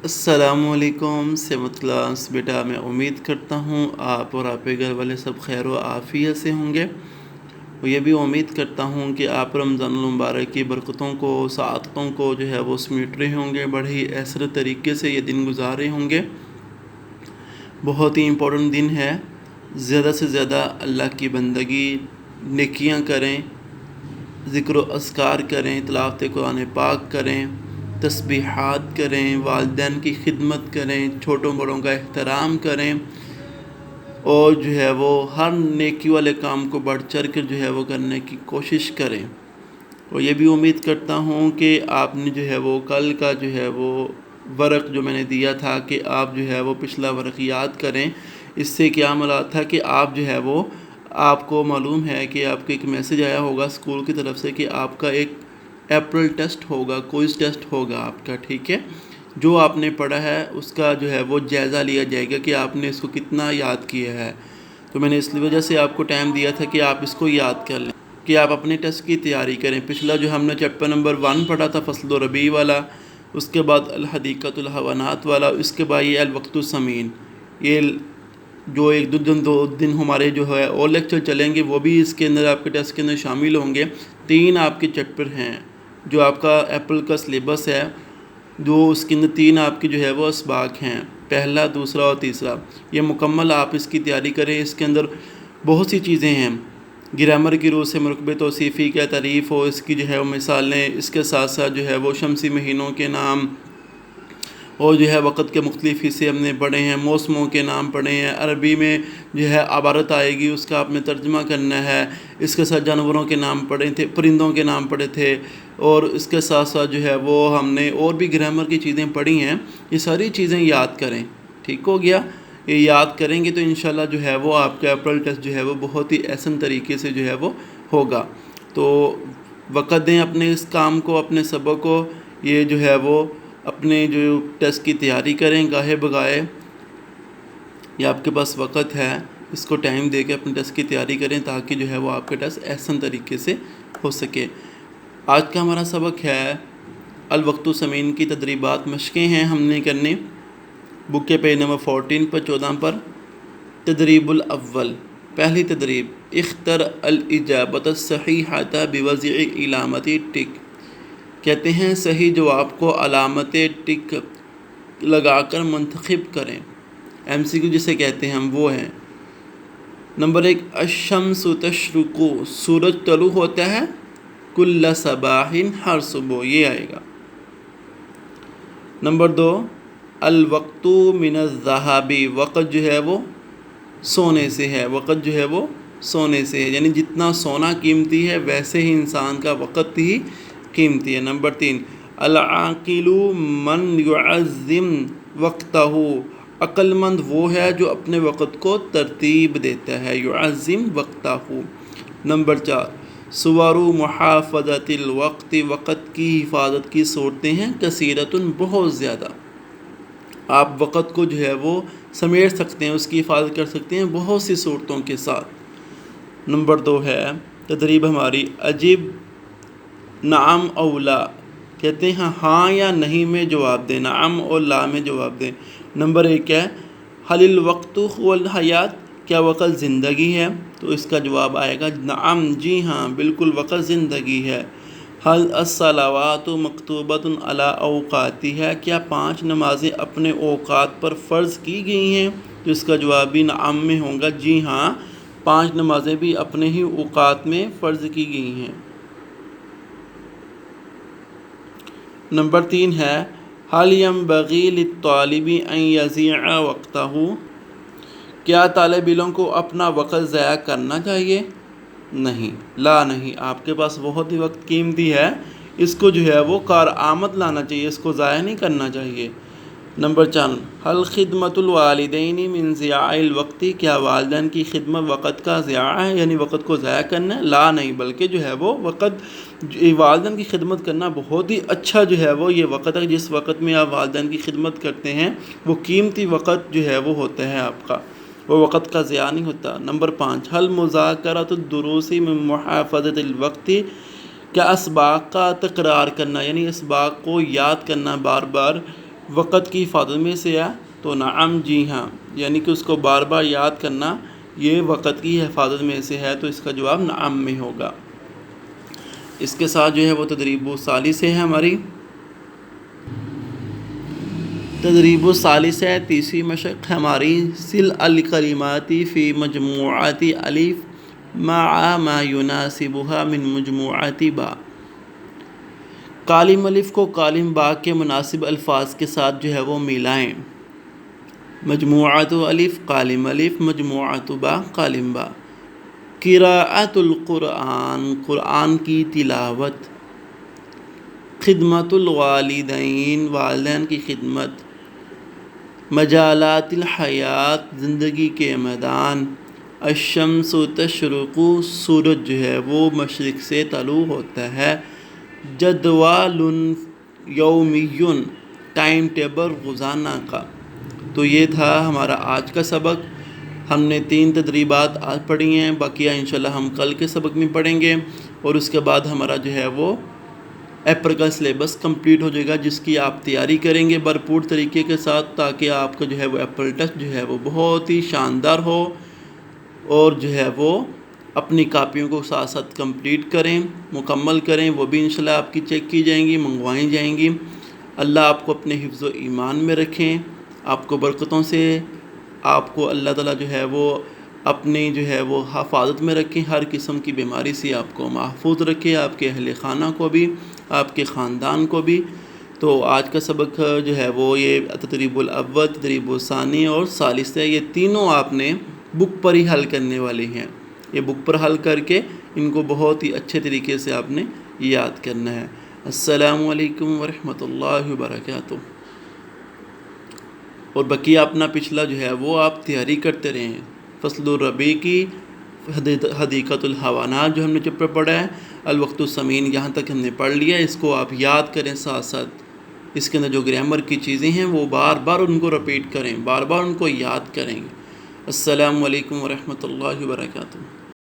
السلام علیکم سمت کلاس بیٹا، میں امید کرتا ہوں آپ اور آپ کے گھر والے سب خیر و عافیت سے ہوں گے، اور یہ بھی امید کرتا ہوں کہ آپ رمضان المبارک کی برکتوں کو، سعادتوں کو جو ہے وہ سمیٹ رہے ہوں گے، بڑے ہی احسن طریقے سے یہ دن گزار رہے ہوں گے۔ بہت ہی امپورٹنٹ دن ہے، زیادہ سے زیادہ اللہ کی بندگی، نیکیاں کریں، ذکر و اذکار کریں، تلاوت قرآن پاک کریں، تسبیحات کریں، والدین کی خدمت کریں، چھوٹوں بڑوں کا احترام کریں، اور جو ہے وہ ہر نیکی والے کام کو بڑھ چڑھ کر جو ہے وہ کرنے کی کوشش کریں۔ اور یہ بھی امید کرتا ہوں کہ آپ نے جو ہے وہ کل کا جو ہے وہ ورق جو میں نے دیا تھا کہ آپ جو ہے وہ پچھلا ورق یاد کریں۔ اس سے کیا مراد تھا کہ آپ جو ہے وہ، آپ کو معلوم ہے کہ آپ کو ایک میسج آیا ہوگا اسکول کی طرف سے کہ آپ کا ایک اپریل ٹیسٹ ہوگا، کوئز ٹیسٹ ہوگا آپ کا، ٹھیک ہے؟ جو آپ نے پڑھا ہے اس کا جو ہے وہ جائزہ لیا جائے گا کہ آپ نے اس کو کتنا یاد کیا ہے۔ تو میں نے اس وجہ سے آپ کو ٹائم دیا تھا کہ آپ اس کو یاد کر لیں، کہ آپ اپنے ٹیسٹ کی تیاری کریں۔ پچھلا جو ہم نے چیپٹر نمبر 1 پڑھا تھا فصل و ربیع والا، اس کے بعد الحدیقۃ الحیوانات والا، اس کے بعد یہ الوقت الثمین، یہ جو ایک دو دن ہمارے جو ہے اور لیکچر چلیں گے وہ بھی اس کے اندر آپ کے ٹیسٹ کے اندر شامل ہوں گے۔ 3 آپ کے چیپٹر ہیں جو آپ کا اپریل کا سلیبس ہے، جو اس کے اندر 3 آپ کی جو ہے وہ اسباق ہیں، پہلا، دوسرا اور تیسرا۔ یہ مکمل آپ اس کی تیاری کریں۔ اس کے اندر بہت سی چیزیں ہیں، گرامر کی روح سے مرکب توصیفی کیا تعریف ہو، اس کی جو ہے وہ مثالیں، اس کے ساتھ ساتھ جو ہے وہ شمسی مہینوں کے نام، اور جو ہے وقت کے مختلف حصے ہم نے پڑھے ہیں، موسموں کے نام پڑھے ہیں، عربی میں جو ہے عبارت آئے گی اس کا آپ نے ترجمہ کرنا ہے، اس کے ساتھ جانوروں کے نام پڑھے تھے، پرندوں کے نام پڑھے تھے، اور اس کے ساتھ ساتھ جو ہے وہ ہم نے اور بھی گرامر کی چیزیں پڑھی ہیں۔ یہ ساری چیزیں یاد کریں، ٹھیک ہو گیا؟ یہ یاد کریں گے تو انشاءاللہ جو ہے وہ آپ کا اپریل ٹیسٹ جو ہے وہ بہت ہی احسن طریقے سے جو ہے وہ ہوگا۔ تو وقت دیں اپنے اس کام کو، اپنے سبق کو، یہ جو ہے وہ اپنے جو ٹیسٹ کی تیاری کریں گاہے بگاہے۔ یہ آپ کے پاس وقت ہے، اس کو ٹائم دے کے اپنے ٹیسٹ کی تیاری کریں تاکہ جو ہے وہ آپ کا ٹیسٹ احسن طریقے سے ہو سکے۔ آج کا ہمارا سبق ہے الوقت الثمین کی تدریبات، مشقیں ہیں ہم نے کرنی۔ بک کے پیج نمبر 14 پر 14 پر تدریب الاول، پہلی تدریب، اختر الاجابۃ الصحیحۃ بوضع علامت ٹک، کہتے ہیں صحیح جواب کو علامت ٹک لگا کر منتخب کریں۔ MCQ جسے کہتے ہیں ہم وہ ہیں۔ نمبر 1، الشمس تشرق، سورج طلوع ہوتا ہے، کل صباح، ہر صبح، یہ آئے گا۔ نمبر 2، الوقت من الذہب، وقت جو ہے وہ سونے سے ہے، وقت جو ہے وہ سونے سے ہے، یعنی جتنا سونا قیمتی ہے ویسے ہی انسان کا وقت ہی قیمتی ہے۔ نمبر 3، العاقل من یعظم وقتہ، عقل مند وہ ہے جو اپنے وقت کو ترتیب دیتا ہے، یعظم وقتہ۔ نمبر 4، صور محافظۃ الوقت، وقت کی حفاظت کی صورتیں ہیں کثیرۃ، بہت زیادہ۔ آپ وقت کو جو ہے وہ سمیٹ سکتے ہیں، اس کی حفاظت کر سکتے ہیں بہت سی صورتوں کے ساتھ۔ نمبر 2 ہے تدریب ہماری، عجیب نعم او لا، کہتے ہیں ہاں یا نہیں میں جواب دیں، نعم اور لا میں جواب دیں۔ نمبر 1 ہے حل الوقت هو الحیات، کیا وقت زندگی ہے؟ تو اس کا جواب آئے گا نعم، جی ہاں بالکل وقت زندگی ہے۔ حل الصلوات مکتوبۃ علی اوقاتها، کیا 5 نمازیں اپنے اوقات پر فرض کی گئی ہیں؟ تو اس کا جواب بھی نعم میں ہوگا، جی ہاں 5 نمازیں بھی اپنے ہی اوقات میں فرض کی گئی ہیں۔ نمبر 3 ہے حل ینبغی للطالب ان یضیع وقتہ، کیا طالب علم کو اپنا وقت ضائع کرنا چاہیے؟ نہیں، لا نہیں، آپ کے پاس بہت ہی وقت قیمتی ہے، اس کو جو ہے وہ کارآمد لانا چاہیے، اس کو ضائع نہیں کرنا چاہیے۔ نمبر 4، حل خدمت الوالدین من ضیاع الوقت، کیا والدین کی خدمت وقت کا ضیاع ہے، یعنی وقت کو ضائع کرنا ہے؟ لا نہیں، بلکہ جو ہے وہ وقت، والدین کی خدمت کرنا بہت ہی اچھا جو ہے وہ یہ وقت ہے، جس وقت میں آپ والدین کی خدمت کرتے ہیں وہ قیمتی وقت جو ہے وہ ہوتا ہے آپ کا، وہ وقت کا ضیاع نہیں ہوتا۔ نمبر 5، حل مذاکرۃ الدروس من محافظۃ الوقت، کیا اسباق کا تکرار کرنا، یعنی اسباق کو یاد کرنا بار بار وقت کی حفاظت میں سے ہے تو نعم جی ہاں، یعنی کہ اس کو بار بار یاد کرنا یہ وقت کی حفاظت میں سے ہے، تو اس کا جواب نعم میں ہوگا۔ اس کے ساتھ جو ہے وہ تدریب ثالث ہے ہماری۔ تدریب ثالث ہے، تیسری مشق ہماری، سل الکلمات فی مجموعات الف مع ما یناسبها من مجموعات با۔ کالم الف کو کالم با کے مناسب الفاظ کے ساتھ جو ہے وہ ملائیں۔ مجموعات الف کالم الف، مجموعات با کالم با۔ قراءۃ القرآن، قرآن کی تلاوت۔ خدمت الوالدین، والدین کی خدمت۔ مجالات الحیات، زندگی کے میدان۔ الشمس تشرق، سورج جو ہے وہ مشرق سے طلوع ہوتا ہے۔ جدول یومی، ٹائم ٹیبل روزانہ کا۔ تو یہ تھا ہمارا آج کا سبق۔ ہم نے 3 تدریبات آج پڑھی ہیں، باقی انشاءاللہ ہم کل کے سبق میں پڑھیں گے، اور اس کے بعد ہمارا جو ہے وہ اپریل کا سلیبس کمپلیٹ ہو جائے گا، جس کی آپ تیاری کریں گے بھرپور طریقے کے ساتھ، تاکہ آپ کا جو ہے وہ اپریل ٹیسٹ جو ہے وہ بہت ہی شاندار ہو، اور جو ہے وہ اپنی کاپیوں کو ساتھ ساتھ کمپلیٹ کریں، مکمل کریں، وہ بھی انشاءاللہ آپ کی چیک کی جائیں گی، منگوائی جائیں گی۔ اللہ آپ کو اپنے حفظ و ایمان میں رکھیں، آپ کو برکتوں سے، آپ کو اللہ تعالیٰ جو ہے وہ اپنی جو ہے وہ حفاظت میں رکھیں، ہر قسم کی بیماری سے آپ کو محفوظ رکھیں، آپ کے اہل خانہ کو بھی، آپ کے خاندان کو بھی۔ تو آج کا سبق جو ہے وہ یہ تدریب الاول، تدریب الثانی اور ثالث ہے، یہ تینوں آپ نے بک پر ہی حل کرنے والے ہیں۔ یہ بک پر حل کر کے ان کو بہت ہی اچھے طریقے سے آپ نے یاد کرنا ہے۔ السلام علیکم ورحمۃ اللہ وبرکاتہ۔ اور بقیہ اپنا پچھلا جو ہے وہ آپ تیاری کرتے رہیں۔ فصل الربیع کی حدیقۃ الحیوانات جو ہم نے چیپٹر پڑھا ہے، الوقت الثمین یہاں تک ہم نے پڑھ لیا، اس کو آپ یاد کریں، ساتھ ساتھ اس کے اندر جو گرامر کی چیزیں ہیں وہ بار بار ان کو رپیٹ کریں، بار بار ان کو یاد کریں۔ السلام علیکم ورحمۃ اللہ وبرکاتہ۔